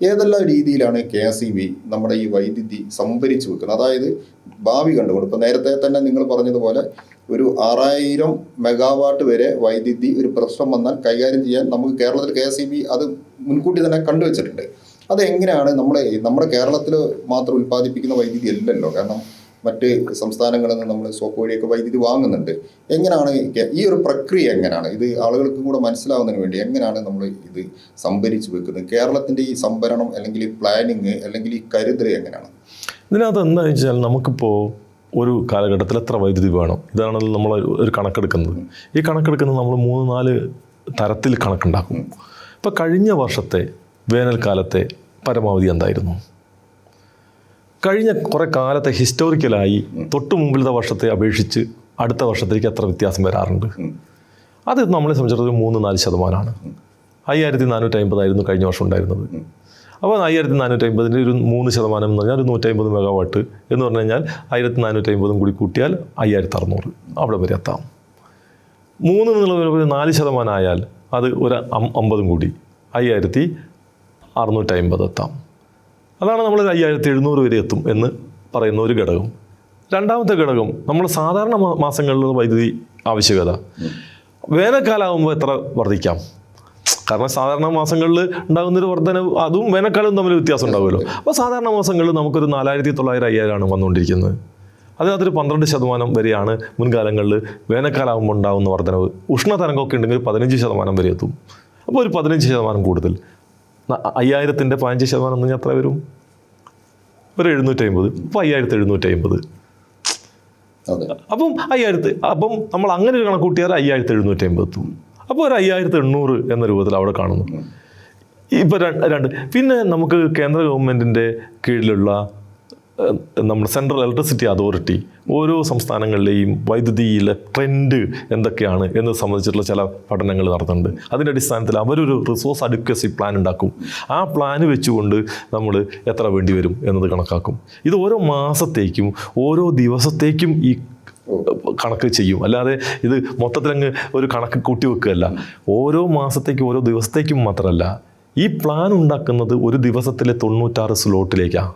ഏതെല്ലാം രീതിയിലാണ് KSEB നമ്മുടെ ഈ വൈദ്യുതി സംഭരിച്ചു വെക്കുന്നത്? അതായത് ഭാവി കണ്ടുകൊണ്ട് ഇപ്പോൾ നേരത്തെ തന്നെ നിങ്ങൾ പറഞ്ഞതുപോലെ ഒരു 6000 മെഗാവാട്ട് വരെ വൈദ്യുതി ഒരു പ്രശ്നം വന്നാൽ കൈകാര്യം ചെയ്യാൻ നമുക്ക് കേരളത്തിൽ KSEB അത് മുൻകൂട്ടി തന്നെ കണ്ടുവച്ചിട്ടുണ്ട്. അതെങ്ങനെയാണ് നമ്മുടെ കേരളത്തിൽ മാത്രം ഉൽപ്പാദിപ്പിക്കുന്ന വൈദ്യുതി അല്ലല്ലോ, കാരണം മറ്റ് സംസ്ഥാനങ്ങളിൽ നിന്ന് നമ്മൾ സോപ്പ് വഴിയൊക്കെ വൈദ്യുതി വാങ്ങുന്നുണ്ട്. എങ്ങനെയാണ് ഈ ഒരു പ്രക്രിയ, എങ്ങനെയാണ് ഇത് ആളുകൾക്കും കൂടെ മനസ്സിലാവുന്നതിന് വേണ്ടി എങ്ങനെയാണ് നമ്മൾ ഇത് സംഭരിച്ചു വെക്കുന്നത്? കേരളത്തിൻ്റെ ഈ സംഭരണം അല്ലെങ്കിൽ ഈ പ്ലാനിങ് അല്ലെങ്കിൽ ഈ കരുതൽ എങ്ങനെയാണ്? ഇതിനകത്ത് എന്താണെന്ന് വെച്ചാൽ നമുക്കിപ്പോൾ ഒരു കാലഘട്ടത്തിൽ എത്ര വൈദ്യുതി വേണം, ഇതാണല്ലോ നമ്മൾ ഒരു കണക്കെടുക്കുന്നത്. ഈ കണക്കെടുക്കുന്നത് നമ്മൾ 3-4 തരത്തിൽ കണക്കുണ്ടാക്കും. ഇപ്പോൾ കഴിഞ്ഞ വർഷത്തെ വേനൽക്കാലത്തെ പരമാവധി എന്തായിരുന്നു? കഴിഞ്ഞ കുറേ കാലത്തെ ഹിസ്റ്റോറിക്കലായി തൊട്ട് മുമ്പിലത്തെ വർഷത്തെ അപേക്ഷിച്ച് അടുത്ത വർഷത്തേക്ക് എത്ര വ്യത്യാസം വരാറുണ്ട്? അത് നമ്മളെ സംബന്ധിച്ചിടത്തോളം 3-4%. 5450 കഴിഞ്ഞ വർഷം ഉണ്ടായിരുന്നത്. അപ്പോൾ 5450 ഒരു 3% എന്ന് പറഞ്ഞാൽ ഒരു 150 മെഗാവാട്ട് എന്ന് പറഞ്ഞു കഴിഞ്ഞാൽ 1450 കൂടി കൂട്ടിയാൽ 5600 അവിടെ വരെ എത്താം. 3 എന്നുള്ള 4% ആയാൽ അത് ഒരു 50 കൂടി 5650 എത്താം. അതാണ് നമ്മൾ 5700 വരെ എത്തും എന്ന് പറയുന്ന ഒരു ഘടകം. രണ്ടാമത്തെ ഘടകം നമ്മൾ സാധാരണ മാസങ്ങളിലുള്ള വൈദ്യുതി ആവശ്യകത വേനൽക്കാലമാകുമ്പോൾ എത്ര വർദ്ധിക്കാം? കാരണം സാധാരണ മാസങ്ങളിൽ ഉണ്ടാകുന്നൊരു വർധന അതും വേനൽക്കാലവും തമ്മിൽ വ്യത്യാസം ഉണ്ടാവുമല്ലോ. അപ്പോൾ സാധാരണ മാസങ്ങളിൽ നമുക്കൊരു 4900-5000 വന്നുകൊണ്ടിരിക്കുന്നത്. അതിനകത്തൊരു 12% വരെയാണ് മുൻകാലങ്ങളിൽ വേനൽക്കാലമാകുമ്പോൾ ഉണ്ടാകുന്ന വർധനവ്. ഉഷ്ണതരംഗമൊക്കെ ഉണ്ടെങ്കിൽ 15% വരെ എത്തും. അപ്പോൾ ഒരു 15% കൂടുതൽ. 5000-ൻ്റെ 15% എന്ന് പറഞ്ഞാൽ എത്ര വരും? ഒരു 750. അപ്പോൾ 5750. അപ്പം അപ്പം നമ്മൾ അങ്ങനെ ഒരു കണക്ക് കൂട്ടിയാൽ 5750 എത്തും. അപ്പോൾ ഒരു 5800 എന്ന രൂപത്തിൽ അവിടെ കാണുന്നു. ഇപ്പോൾ രണ്ട് പിന്നെ നമുക്ക് കേന്ദ്ര ഗവൺമെൻറ്റിൻ്റെ കീഴിലുള്ള നമ്മുടെ സെൻട്രൽ ഇലക്ട്രിസിറ്റി അതോറിറ്റി ഓരോ സംസ്ഥാനങ്ങളിലെയും വൈദ്യുതിയിലെ ട്രെൻഡ് എന്തൊക്കെയാണ് എന്ന് സംബന്ധിച്ചിട്ടുള്ള ചില പഠനങ്ങൾ നടത്തുന്നുണ്ട്. അതിൻ്റെ അടിസ്ഥാനത്തിൽ അവരൊരു റിസോഴ്സ് അഡ്വക്കസി പ്ലാൻ ഉണ്ടാക്കും. ആ പ്ലാൻ വെച്ചുകൊണ്ട് നമ്മൾ എത്ര വേണ്ടി വരും എന്നത് കണക്കാക്കും. ഇത് ഓരോ മാസത്തേക്കും ഓരോ ദിവസത്തേക്കും ഈ കണക്ക് ചെയ്യും. അല്ലാതെ ഇത് മൊത്തത്തിലങ്ങ് ഒരു കണക്ക് കൂട്ടി വെക്കുകയല്ല. ഓരോ മാസത്തേക്കും ഓരോ ദിവസത്തേക്കും മാത്രമല്ല, ഈ പ്ലാൻ ഉണ്ടാക്കുന്നത് ഒരു ദിവസത്തിലെ 96 സ്ലോട്ടിലേക്കാണ്.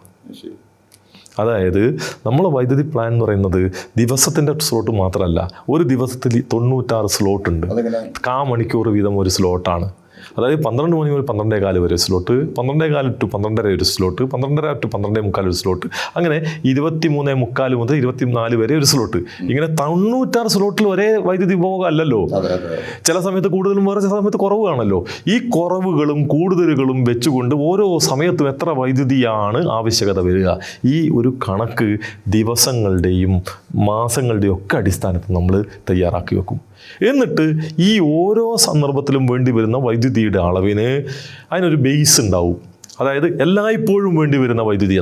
അതായത് നമ്മളെ വൈദ്യുതി പ്ലാൻ എന്ന് പറയുന്നത് ദിവസത്തിൻ്റെ സ്ലോട്ട് മാത്രമല്ല, ഒരു ദിവസത്തിൽ 96 സ്ലോട്ടുണ്ട്. മണിക്കൂർ വീതം ഒരു സ്ലോട്ടാണ്. അതായത് 12 മണി മുതൽ 12:15 വരെ സ്ലോട്ട്, 12:15 ടു 12:30 ഒരു സ്ലോട്ട്, 12:30 ടു 12:45 ഒരു സ്ലോട്ട്, അങ്ങനെ 23:45 മുതൽ 24 വരെ ഒരു സ്ലോട്ട്. ഇങ്ങനെ 96 സ്ലോട്ടിൽ ഒരേ വൈദ്യുതി ഉപഭോഗം അല്ലല്ലോ. ചില സമയത്ത് കൂടുതലും വേറെ ചില സമയത്ത് കുറവ് കാണല്ലോ. ഈ കുറവുകളും കൂടുതലുകളും വെച്ചുകൊണ്ട് ഓരോ സമയത്തും എത്ര വൈദ്യുതിയാണ് ആവശ്യകത വരിക, ഈ ഒരു കണക്ക് ദിവസങ്ങളുടെയും മാസങ്ങളുടെയും ഒക്കെ അടിസ്ഥാനത്തിൽ നമ്മൾ തയ്യാറാക്കി വെക്കും. എന്നിട്ട് ഈ ഓരോ സന്ദർഭത്തിലും വേണ്ടി വരുന്ന വൈദ്യുതിയുടെ അളവിന് അതിനൊരു ബേസ് ഉണ്ടാവും. അതായത് എല്ലായ്പ്പോഴും വേണ്ടി വരുന്ന വൈദ്യുതി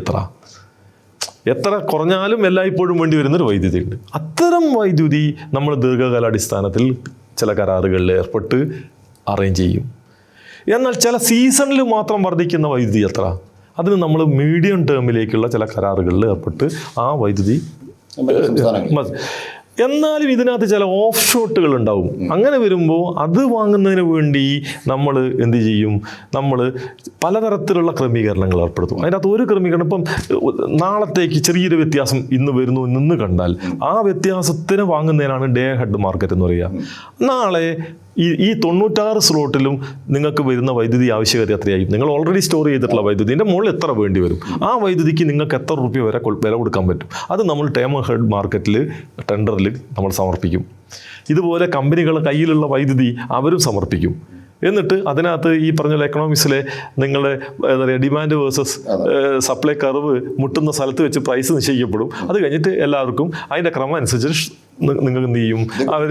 എത്ര കുറഞ്ഞാലും എല്ലായ്പ്പോഴും വേണ്ടി വരുന്നൊരു വൈദ്യുതി ഉണ്ട്. അത്തരം വൈദ്യുതി നമ്മൾ ദീർഘകാലാടിസ്ഥാനത്തിൽ ചില കരാറുകളിൽ ഏർപ്പെട്ട് അറേഞ്ച് ചെയ്യും. എന്നാൽ ചില സീസണിൽ മാത്രം വർദ്ധിക്കുന്ന വൈദ്യുതി അതിന് നമ്മൾ മീഡിയം ടേമിലേക്കുള്ള ചില കരാറുകളിൽ ഏർപ്പെട്ട് ആ വൈദ്യുതി. എന്നാലും ഇതിനകത്ത് ചില ഓഫ് ഷോട്ടുകൾ ഉണ്ടാവും. അങ്ങനെ വരുമ്പോൾ അത് വാങ്ങുന്നതിന് വേണ്ടി നമ്മൾ എന്ത് ചെയ്യും? നമ്മൾ പലതരത്തിലുള്ള ക്രമീകരണങ്ങൾ ഏർപ്പെടുത്തും. അതിനകത്ത് ഒരു ക്രമീകരണം ഇപ്പം നാളത്തേക്ക് ചെറിയൊരു വ്യത്യാസം ഇന്ന് വരുന്നു നിന്ന് കണ്ടാൽ ആ വ്യത്യാസത്തിന് വാങ്ങുന്നതിനാണ് ഡേ ഹെഡ് മാർക്കറ്റ് എന്ന് പറയുക. നാളെ ഈ 96 സ്ലോട്ടിലും നിങ്ങൾക്ക് വരുന്ന വൈദ്യുതി ആവശ്യകത എത്രയായി? നിങ്ങൾ ഓൾറെഡി സ്റ്റോർ ചെയ്തിട്ടുള്ള വൈദ്യുതിൻ്റെ മുകളിൽ എത്ര വേണ്ടി വരും? ആ വൈദ്യുതിക്ക് നിങ്ങൾക്ക് എത്ര രൂപ വരെ വില കൊടുക്കാൻ പറ്റും? അത് നമ്മൾ ടേം ഹെഡ് മാർക്കറ്റിൽ ടെൻഡറിൽ നമ്മൾ സമർപ്പിക്കും. ഇതുപോലെ കമ്പനികളുടെ കയ്യിലുള്ള വൈദ്യുതി അവരും സമർപ്പിക്കും. എന്നിട്ട് അതിനകത്ത് ഈ പറഞ്ഞ എക്കണോമിക്സിലെ നിങ്ങളുടെ എന്താ പറയുക ഡിമാൻഡ് വേഴ്സസ് സപ്ലൈ കർവ് മുട്ടുന്ന സ്ഥലത്ത് വെച്ച് പ്രൈസ് നിശ്ചയിക്കപ്പെടും. അത് കഴിഞ്ഞിട്ട് എല്ലാവർക്കും അതിൻ്റെ ക്രമം അനുസരിച്ച് നിങ്ങൾക്ക് എന്ത് ചെയ്യും? അവർ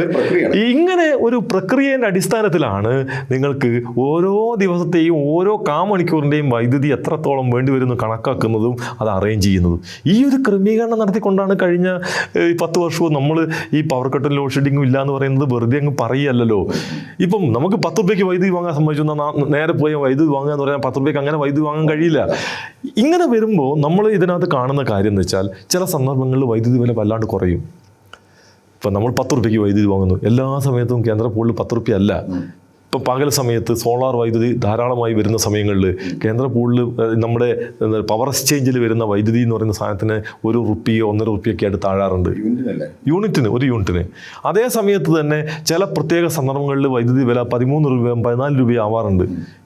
ഇങ്ങനെ ഒരു പ്രക്രിയേൻ്റെ അടിസ്ഥാനത്തിലാണ് നിങ്ങൾക്ക് ഓരോ ദിവസത്തെയും ഓരോ മണിക്കൂറിൻ്റെയും വൈദ്യുതി എത്രത്തോളം വേണ്ടി വരുന്നു കണക്കാക്കുന്നതും അത് അറേഞ്ച് ചെയ്യുന്നതും. ഈ ഒരു ക്രമീകരണം നടത്തിക്കൊണ്ടാണ് കഴിഞ്ഞ 10 വർഷവും നമ്മൾ ഈ പവർ കട്ടും ലോഡ് ഷെഡിങ്ങും ഇല്ല എന്ന് പറയുന്നത് വെറുതെ അങ്ങ് പറയുകയല്ലോ. ഇപ്പം നമുക്ക് 10 രൂപയ്ക്ക് വൈദ്യുതി വാങ്ങാൻ സംബന്ധിച്ചു നേരെ പോയി വൈദ്യുതി വാങ്ങുക എന്ന് പറഞ്ഞാൽ 10 രൂപയ്ക്ക് അങ്ങനെ വൈദ്യുതി വാങ്ങാൻ കഴിയില്ല. ഇങ്ങനെ വരുമ്പോൾ നമ്മൾ ഇതിനകത്ത് കാണുന്ന കാര്യം എന്ന് വെച്ചാൽ ചില സന്ദർഭങ്ങളിൽ വൈദ്യുതി വില വല്ലാണ്ട് കുറയും. ഇപ്പം നമ്മൾ 10 രൂപയ്ക്ക് വൈദ്യുതി വാങ്ങുന്നു. എല്ലാ സമയത്തും കേന്ദ്ര പൂളിൽ 10 രൂപ അല്ല. ഇപ്പം പകൽ സമയത്ത് സോളാർ വൈദ്യുതി ധാരാളമായി വരുന്ന സമയങ്ങളിൽ കേന്ദ്ര പൂളിൽ നമ്മുടെ പവർ എക്സ്ചേഞ്ചിൽ വരുന്ന വൈദ്യുതി എന്ന് പറയുന്ന സാധനത്തിന് ₹1 ₹1.5 ആയിട്ട് താഴാറുണ്ട് ഒരു യൂണിറ്റിന്. അതേ സമയത്ത് തന്നെ ചില പ്രത്യേക സന്ദർഭങ്ങളിൽ വൈദ്യുതി വില ₹13 ₹14 ആവാറുണ്ട്.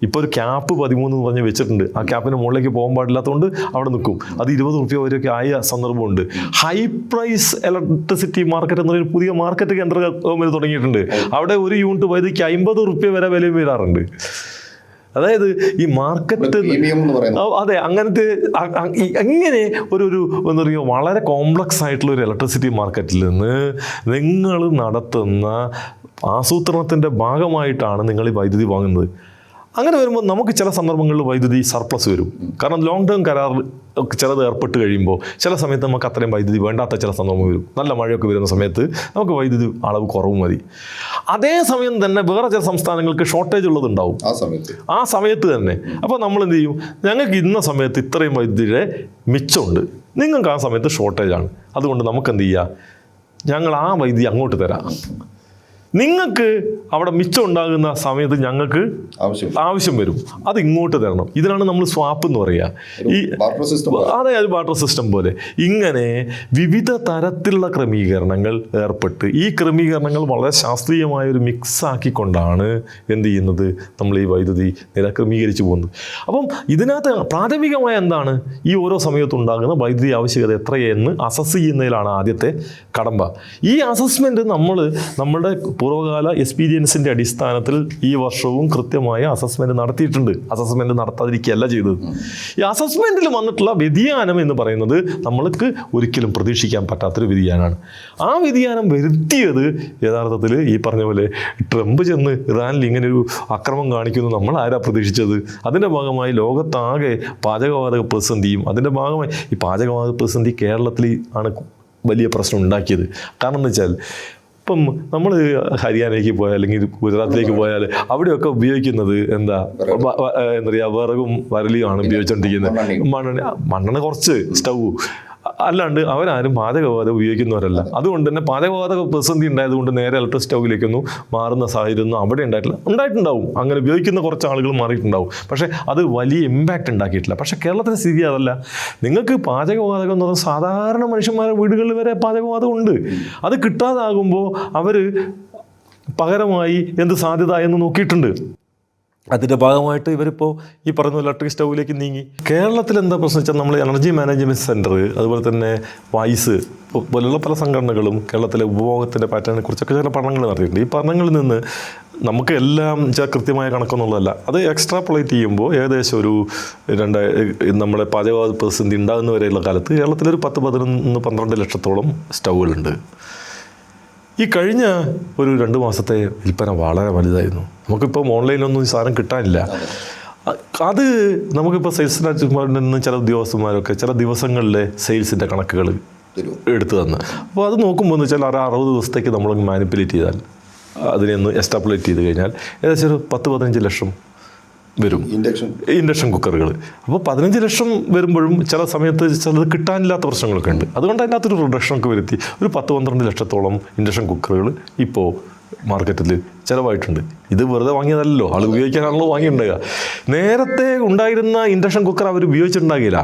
ഇപ്പോൾ ഒരു ക്യാപ്പ് 13 എന്ന് പറഞ്ഞ് വെച്ചിട്ടുണ്ട്. ആ ക്യാപ്പിന് മുകളിലേക്ക് പോകാൻ പാടില്ലാത്തതുകൊണ്ട് അവിടെ നിൽക്കും. അത് ₹20 വരെയൊക്കെ ആയ സന്ദർഭമുണ്ട്. ഹൈ പ്രൈസ് ഇലക്ട്രിസിറ്റി മാർക്കറ്റ് എന്നൊരു പുതിയ മാർക്കറ്റ് കേന്ദ്ര ഗവൺമെന്റ് തുടങ്ങിയിട്ടുണ്ട്. അവിടെ ഒരു യൂണിറ്റ് വൈദ്യുതിക്ക് ₹50 വരെ വില വീഴാറുണ്ട്. അതായത് ഈ മാർക്കറ്റ്, അതെ, അങ്ങനത്തെ ഇങ്ങനെ ഒരു എന്താ പറയുക, വളരെ കോംപ്ലക്സ് ആയിട്ടുള്ള ഒരു ഇലക്ട്രിസിറ്റി മാർക്കറ്റിൽ നിന്ന് നിങ്ങൾ നടത്തുന്ന ആസൂത്രണത്തിൻ്റെ ഭാഗമായിട്ടാണ് നിങ്ങൾ ഈ വൈദ്യുതി വാങ്ങുന്നത്. അങ്ങനെ വരുമ്പോൾ നമുക്ക് ചില സന്ദർഭങ്ങളിൽ വൈദ്യുതി സർപ്ലസ് വരും. കാരണം ലോങ് ടേം കരാർ ചിലത് ഏർപ്പെട്ട് കഴിയുമ്പോൾ ചില സമയത്ത് നമുക്ക് അത്രയും വൈദ്യുതി വേണ്ടാത്ത ചില സന്ദർഭം വരും. നല്ല മഴയൊക്കെ വരുന്ന സമയത്ത് നമുക്ക് വൈദ്യുതി അളവ് കുറവ് മതി. അതേ സമയം തന്നെ വേറെ ചില സംസ്ഥാനങ്ങൾക്ക് ഷോർട്ടേജ് ഉള്ളതുണ്ടാവും ആ സമയത്ത് തന്നെ. അപ്പോൾ നമ്മൾ എന്ത് ചെയ്യും, ഞങ്ങൾക്ക് ഇന്ന സമയത്ത് ഇത്രയും വൈദ്യുതിയുടെ മിച്ചമുണ്ട്, നിങ്ങൾക്ക് ആ സമയത്ത് ഷോർട്ടേജാണ്, അതുകൊണ്ട് നമുക്ക് എന്ത് ചെയ്യുക, ഞങ്ങൾ ആ വൈദ്യുതി അങ്ങോട്ട് തരാം. നിങ്ങൾക്ക് അവിടെ മിച്ചം ഉണ്ടാകുന്ന സമയത്ത് ഞങ്ങൾക്ക് ആവശ്യം വരും, അത് ഇങ്ങോട്ട് തരണം. ഇതിനാണ് നമ്മൾ സ്വാപ്പ് എന്ന് പറയുക. അതെ, അത് ബാർട്ടർ സിസ്റ്റം പോലെ ഇങ്ങനെ വിവിധ തരത്തിലുള്ള ക്രമീകരണങ്ങൾ ഏർപ്പെട്ട് ഈ ക്രമീകരണങ്ങൾ വളരെ ശാസ്ത്രീയമായ ഒരു മിക്സ് ആക്കിക്കൊണ്ടാണ് എന്ത് ചെയ്യുന്നത്, നമ്മൾ ഈ വൈദ്യുതി നില ക്രമീകരിച്ചു പോകുന്നത്. അപ്പം ഇതിനകത്ത് പ്രാഥമികമായ എന്താണ്, ഈ ഓരോ സമയത്തുണ്ടാകുന്ന വൈദ്യുതി ആവശ്യകത എത്രയെന്ന് അസസ് ചെയ്യുന്നതിലാണ് ആദ്യത്തെ കടമ്പ. ഈ അസസ്മെൻറ്റ് നമ്മളുടെ പൂർവ്വകാല എക്സ്പീരിയൻസിൻ്റെ അടിസ്ഥാനത്തിൽ ഈ വർഷവും കൃത്യമായ അസസ്മെൻറ്റ് നടത്തിയിട്ടുണ്ട്. അസസ്മെൻറ്റ് നടത്താതിരിക്കുകയല്ല ചെയ്തത്. ഈ അസസ്മെൻറ്റിൽ വന്നിട്ടുള്ള വ്യതിയാനം എന്ന് പറയുന്നത് നമ്മൾക്ക് ഒരിക്കലും പ്രതീക്ഷിക്കാൻ പറ്റാത്തൊരു വ്യതിയാനമാണ്. ആ വ്യതിയാനം വരുത്തിയത് യഥാർത്ഥത്തിൽ ഈ പറഞ്ഞ പോലെ ട്രംപ് ചെന്ന് ഇറാനിൽ ഇങ്ങനൊരു അക്രമം കാണിക്കുന്നു നമ്മൾ ആരാ പ്രതീക്ഷിച്ചത്? അതിൻ്റെ ഭാഗമായി ലോകത്താകെ പാചകവാതക പ്രതിസന്ധിയും അതിൻ്റെ ഭാഗമായി ഈ പാചകവാതക പ്രതിസന്ധി കേരളത്തിൽ ആണ് വലിയ പ്രശ്നം ഉണ്ടാക്കിയത്. കാരണം എന്ന് വെച്ചാൽ ഇപ്പം നമ്മൾ ഹരിയാനയിലേക്ക് പോയാൽ അല്ലെങ്കിൽ ഗുജറാത്തിലേക്ക് പോയാൽ അവിടെയൊക്കെ ഉപയോഗിക്കുന്നത് എന്താ പറയുക, വിറകും വരലിയുമാണ് ഉപയോഗിച്ചുകൊണ്ടിരിക്കുന്നത്. മണ്ണെണ്ണ കുറച്ച് സ്റ്റൗ, അല്ലാണ്ട് അവരാരും പാചകവാതകം ഉപയോഗിക്കുന്നവരല്ല. അതുകൊണ്ട് തന്നെ പാചകവാതക പ്രതിസന്ധി ഉണ്ടായതുകൊണ്ട് നേരെ ഇലക്ട്രിക് സ്റ്റൗവിലേക്കൊന്നും മാറുന്ന സാഹചര്യം അവിടെ ഉണ്ടായിട്ടുണ്ടാവും. അങ്ങനെ ഉപയോഗിക്കുന്ന കുറച്ച് ആളുകൾ മാറിയിട്ടുണ്ടാവും. പക്ഷേ അത് വലിയ ഇമ്പാക്റ്റ് ഉണ്ടാക്കിയിട്ടില്ല. പക്ഷേ കേരളത്തിലെ സ്ഥിതി അതല്ല. നിങ്ങൾക്ക് പാചകവാതകം എന്ന് പറഞ്ഞാൽ സാധാരണ മനുഷ്യന്മാരുടെ വീടുകളിൽ വരെ പാചകവാതകം ഉണ്ട്. അത് കിട്ടാതാകുമ്പോൾ അവർ പകരമായി എന്ത് സാധ്യത എന്ന് നോക്കിയിട്ടുണ്ട്. അതിൻ്റെ ഭാഗമായിട്ട് ഇവരിപ്പോൾ ഈ പറയുന്ന ഇലക്ട്രിക് സ്റ്റൗവിലേക്ക് നീങ്ങി. കേരളത്തിൽ എന്താ പ്രശ്നം വെച്ചാൽ നമ്മൾ എനർജി മാനേജ്മെൻറ്റ് സെൻറ്റർ, അതുപോലെ തന്നെ വൈസ് പോലുള്ള പല സംഘടനകളും കേരളത്തിലെ ഉപഭോഗത്തിൻ്റെ പാറ്റേണിനെ കുറിച്ചൊക്കെ ചില പഠനങ്ങൾ നടത്തിയിട്ടുണ്ട്. ഈ പഠനങ്ങളിൽ നിന്ന് നമുക്ക് എല്ലാം കൃത്യമായ കണക്കൊന്നുള്ളതല്ല, അത് എക്സ്ട്രാപ്പൊളേറ്റ് ചെയ്യുമ്പോൾ ഏകദേശം ഒരു നമ്മുടെ പാചകവാത പ്രതിസന്ധി ഉണ്ടാകുന്ന വരെയുള്ള കാലത്ത് കേരളത്തിലൊരു 10-12 ലക്ഷത്തോളം സ്റ്റൗകളുണ്ട്. ഈ കഴിഞ്ഞ ഒരു 2 മാസത്തെ വിൽപ്പന വളരെ വലുതായിരുന്നു. നമുക്കിപ്പോൾ ഓൺലൈനിലൊന്നും ഈ സാധനം കിട്ടാനില്ല. അത് നമുക്കിപ്പോൾ സെയിൽസ് ഡിപ്പാർട്ട്മെൻറ്റിൽ നിന്ന് ചില ഉദ്യോഗസ്ഥന്മാരൊക്കെ ചില ദിവസങ്ങളിലെ സെയിൽസിൻ്റെ കണക്കുകൾ എടുത്തു തന്ന്, അപ്പോൾ അത് നോക്കുമ്പോൾ എന്ന് വെച്ചാൽ 60 ദിവസത്തേക്ക് നമ്മൾ മാനിപ്പുലേറ്റ് ചെയ്താൽ, അതിനെ ഒന്ന് എക്സ്ട്രാപ്പുലേറ്റ് ചെയ്ത് കഴിഞ്ഞാൽ ഏകദേശം ഒരു 10-15 ലക്ഷം വരും ഇൻഡക്ഷൻ കുക്കറുകൾ. അപ്പോൾ 15 ലക്ഷം വരുമ്പോഴും ചില സമയത്ത് ചിലത് കിട്ടാനില്ലാത്ത പ്രശ്നങ്ങളൊക്കെ ഉണ്ട്. അതുകൊണ്ട് അതിനകത്തൊരു റിഡക്ഷനൊക്കെ വരുത്തി ഒരു 10-12 ലക്ഷത്തോളം ഇൻഡക്ഷൻ കുക്കറുകൾ ഇപ്പോൾ മാർക്കറ്റിൽ ചിലവായിട്ടുണ്ട്. ഇത് വെറുതെ വാങ്ങിയതല്ലോ, ആൾ ഉപയോഗിക്കാനാണല്ലോ വാങ്ങിയിട്ടുണ്ടാകുക. നേരത്തെ ഉണ്ടായിരുന്ന ഇൻഡക്ഷൻ കുക്കർ അവർ ഉപയോഗിച്ചിട്ടുണ്ടാകില്ല.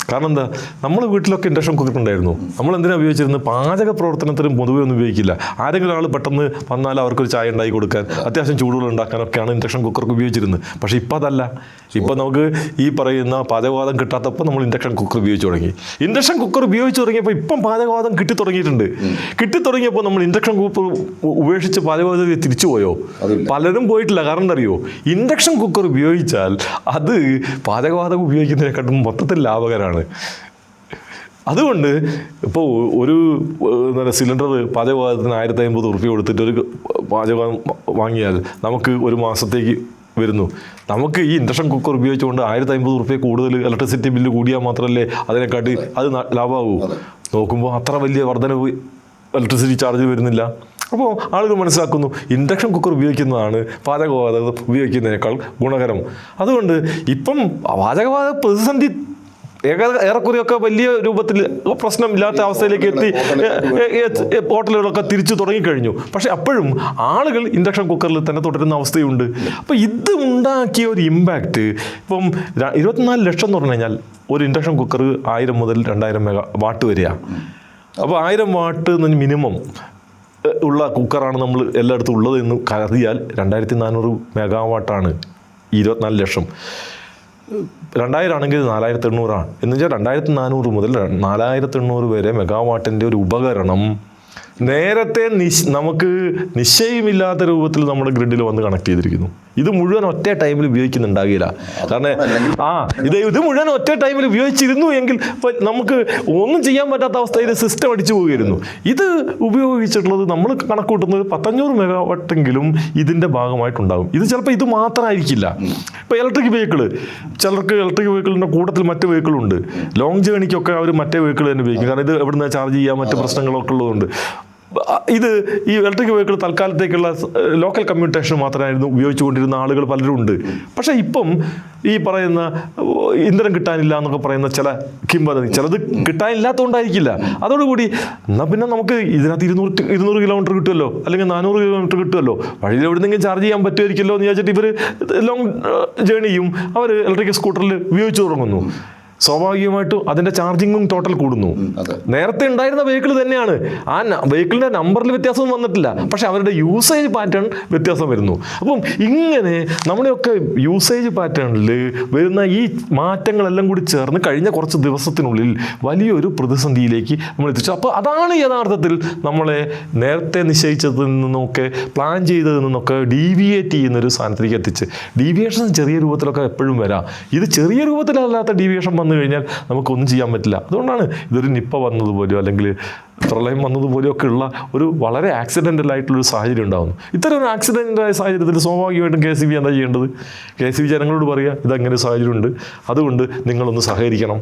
കാരണം എന്താ, നമ്മൾ വീട്ടിലൊക്കെ ഇൻഡക്ഷൻ കുക്കർ ഉണ്ടായിരുന്നു. നമ്മൾ എന്തിനാണ് ഉപയോഗിച്ചിരുന്നത്? പാചക പ്രവർത്തനത്തിനും പൊതുവെ ഒന്നും ഉപയോഗിക്കില്ല. ആരെങ്കിലും ആൾ പെട്ടെന്ന് വന്നാൽ അവർക്കൊരു ചായ ഉണ്ടാക്കി കൊടുക്കാൻ, അത്യാവശ്യം ചൂടുകൾ ഉണ്ടാക്കാനൊക്കെയാണ് ഇൻഡക്ഷൻ കുക്കർക്ക് ഉപയോഗിച്ചിരുന്നത്. പക്ഷേ ഇപ്പോൾ അതല്ല. ഇപ്പോൾ നമുക്ക് ഈ പറയുന്ന പാചകവാതം കിട്ടാത്തപ്പോൾ നമ്മൾ ഇൻഡക്ഷൻ കുക്കർ ഉപയോഗിച്ച് തുടങ്ങി. ഇൻഡക്ഷൻ കുക്കർ ഉപയോഗിച്ച് തുടങ്ങിയപ്പോൾ ഇപ്പം പാചകവാതം കിട്ടിത്തുടങ്ങിയിട്ടുണ്ട്. കിട്ടിത്തുടങ്ങിയപ്പോൾ നമ്മൾ ഇൻഡക്ഷൻ കുക്കർ ഉപേക്ഷിച്ച് പാചകവാതം തിരിച്ചു പോയോ? പലരും പോയിട്ടില്ല. കാരണം എന്താ അറിയോ, ഇൻഡക്ഷൻ കുക്കർ ഉപയോഗിച്ചാൽ അത് പാചകവാതകം ഉപയോഗിക്കുന്നതിനെക്കാട്ടും മൊത്തത്തിൽ ലാഭകരമാണ്. അതുകൊണ്ട് ഇപ്പോൾ ഒരു സിലിണ്ടർ പാചകവാതകത്തിന് 1500 റുപ്യ കൊടുത്തിട്ട് ഒരു പാചകം വാങ്ങിയാൽ നമുക്ക് ഒരു മാസത്തേക്ക് വരുന്നു. നമുക്ക് ഈ ഇൻഡക്ഷൻ കുക്കർ ഉപയോഗിച്ചുകൊണ്ട് 1500 റുപ്യ കൂടുതൽ ഇലക്ട്രിസിറ്റി ബില്ല് കൂടിയാൽ മാത്രമല്ലേ അതിനെക്കാട്ടി അത് ലാഭമാകൂ. നോക്കുമ്പോൾ അത്ര വലിയ വർധനവ് ഇലക്ട്രിസിറ്റി ചാർജ് വരുന്നില്ല. അപ്പോൾ ആളുകൾ മനസ്സിലാക്കുന്നു ഇൻഡക്ഷൻ കുക്കർ ഉപയോഗിക്കുന്നതാണ് പാചകവാതകം ഉപയോഗിക്കുന്നതിനേക്കാൾ ഗുണകരം. അതുകൊണ്ട് ഇപ്പം പാചകവാതക പ്രതിസന്ധി ഏറെക്കുറെയൊക്കെ വലിയ രൂപത്തിൽ പ്രശ്നമില്ലാത്ത അവസ്ഥയിലേക്ക് എത്തി. ഹോട്ടലുകളൊക്കെ തിരിച്ചു തുടങ്ങിക്കഴിഞ്ഞു. പക്ഷെ അപ്പോഴും ആളുകൾ ഇൻഡക്ഷൻ കുക്കറിൽ തന്നെ തുടരുന്ന അവസ്ഥയുണ്ട്. അപ്പോൾ ഇത് ഉണ്ടാക്കിയ ഒരു ഇമ്പാക്റ്റ് ഇപ്പം 24 ലക്ഷം എന്ന് പറഞ്ഞു കഴിഞ്ഞാൽ ഒരു ഇൻഡക്ഷൻ കുക്കർ 1000 മുതൽ 2000 വാട്ട് വരെയാണ്. അപ്പോൾ 1000 വാട്ട് മിനിമം ഉള്ള കുക്കറാണ് നമ്മൾ എല്ലായിടത്തും ഉള്ളത് എന്ന് കരുതിയാൽ 2400 മെഗാവാട്ടാണ് 24 ലക്ഷം. 2000 ആണെങ്കിൽ 4800 എന്ന് വെച്ചാൽ 2400 മുതൽ 4800 വരെ മെഗാവാട്ടിൻ്റെ ഒരു ഉപകരണം നേരത്തെ നമുക്ക് നിശ്ചയമില്ലാത്ത രൂപത്തിൽ നമ്മുടെ ഗ്രിഡിൽ വന്ന് കണക്ട് ചെയ്തിരിക്കുന്നു. ഇത് മുഴുവൻ ഒറ്റ ടൈമിൽ ഉപയോഗിക്കുന്നുണ്ടാകില്ല. കാരണം ഇത് മുഴുവൻ ഒറ്റ ടൈമിൽ ഉപയോഗിച്ചിരുന്നു എങ്കിൽ നമുക്ക് ഒന്നും ചെയ്യാൻ പറ്റാത്ത അവസ്ഥയിൽ സിസ്റ്റം അടിച്ചു പോവുകയായിരുന്നു. ഇത് ഉപയോഗിച്ചിട്ടുള്ളത് നമ്മൾ കണക്കൂട്ടുന്നത് 1500 മെഗാവാട്ടെങ്കിലും ഇതിൻ്റെ ഭാഗമായിട്ടുണ്ടാകും. ഇത് ചിലപ്പോൾ ഇത് മാത്രമായിരിക്കില്ല. ഇപ്പോൾ ഇലക്ട്രിക് വെഹിക്കിള്, ചിലർക്ക് ഇലക്ട്രിക് വെഹിക്കിളിൻ്റെ കൂട്ടത്തിൽ മറ്റ് വെഹിക്കിളുണ്ട്. ലോങ് ജേണിക്കൊക്കെ അവർ മറ്റേ വെഹിക്കിൾ തന്നെ ഉപയോഗിക്കും. കാരണം ഇത് എവിടുന്ന് ചാർജ് ചെയ്യാൻ മറ്റ് പ്രശ്നങ്ങളൊക്കെ ഉള്ളതുകൊണ്ട്. ഇത് ഈ ഇലക്ട്രിക് വെഹിക്കിൾ തൽക്കാലത്തേക്കുള്ള ലോക്കൽ കമ്മ്യൂണിക്കേഷൻ മാത്രമായിരുന്നു ഉപയോഗിച്ചുകൊണ്ടിരുന്ന ആളുകൾ പലരും ഉണ്ട്. പക്ഷേ ഇപ്പം ഈ പറയുന്ന ഇന്ധനം കിട്ടാനില്ല എന്നൊക്കെ പറയുന്ന ചില കിംവദന്തി, ചിലത് കിട്ടാനില്ലാത്തതുകൊണ്ടായിരിക്കില്ല. അതോടുകൂടി എന്നാൽ പിന്നെ നമുക്ക് ഇതിനകത്ത് 200 കിലോമീറ്റർ കിട്ടുമല്ലോ, അല്ലെങ്കിൽ 400 കിലോമീറ്റർ കിട്ടുമല്ലോ, വഴിയിൽ എവിടെന്നെങ്കിലും ചാർജ് ചെയ്യാൻ പറ്റുമായിരിക്കുമല്ലോ എന്ന് വിചാരിച്ചിട്ട് ഇവർ ലോങ് ജേണിയും അവർ ഇലക്ട്രിക് സ്കൂട്ടറിൽ ഉപയോഗിച്ചു തുടങ്ങുന്നു. സ്വാഭാവികമായിട്ടും അതിൻ്റെ ചാർജിങ്ങും ടോട്ടൽ കൂടുന്നു. നേരത്തെ ഉണ്ടായിരുന്ന വെഹിക്കിൾ തന്നെയാണ്, ആ വെഹിക്കിളിൻ്റെ നമ്പറിൽ വ്യത്യാസം വന്നിട്ടില്ല, പക്ഷെ അവരുടെ യൂസേജ് പാറ്റേൺ വ്യത്യാസം വരുന്നു. അപ്പം ഇങ്ങനെ നമ്മുടെയൊക്കെ യൂസേജ് പാറ്റേണിൽ വരുന്ന ഈ മാറ്റങ്ങളെല്ലാം കൂടി ചേർന്ന് കഴിഞ്ഞ കുറച്ച് ദിവസത്തിനുള്ളിൽ വലിയൊരു പ്രതിസന്ധിയിലേക്ക് നമ്മൾ എത്തിച്ചു. അപ്പോൾ അതാണ് യഥാർത്ഥത്തിൽ നമ്മളെ നേരത്തെ നിശ്ചയിച്ചതിൽ നിന്നൊക്കെ പ്ലാൻ ചെയ്തതിൽ നിന്നൊക്കെ ഡീവിയേറ്റ് ചെയ്യുന്നൊരു സ്ഥാനത്തേക്ക് എത്തിച്ച്. ഡീവിയേഷൻ ചെറിയ രൂപത്തിലൊക്കെ എപ്പോഴും വരാം. ഇത് ചെറിയ രൂപത്തിലല്ലാത്ത ഡീവിയേഷൻ വന്നു കഴിഞ്ഞാൽ നമുക്കൊന്നും ചെയ്യാൻ പറ്റില്ല. അതുകൊണ്ടാണ് ഇതൊരു നിപ്പ വന്നതുപോലെയോ അല്ലെങ്കിൽ പ്രളയം വന്നതുപോലെയോ ഒക്കെ ഉള്ള ഒരു വളരെ ആക്സിഡൻ്റൽ ആയിട്ടുള്ളൊരു സാഹചര്യം ഉണ്ടാകുന്നു. ഇത്തരം ഒരു ആക്സിഡൻ്റായ സാഹചര്യത്തിൽ സ്വാഭാവികമായിട്ടും KCB എന്താ ചെയ്യേണ്ടത്? KCB ജനങ്ങളോട് പറയുക, ഇതങ്ങനെ സാഹചര്യമുണ്ട്, അതുകൊണ്ട് നിങ്ങളൊന്ന് സഹകരിക്കണം.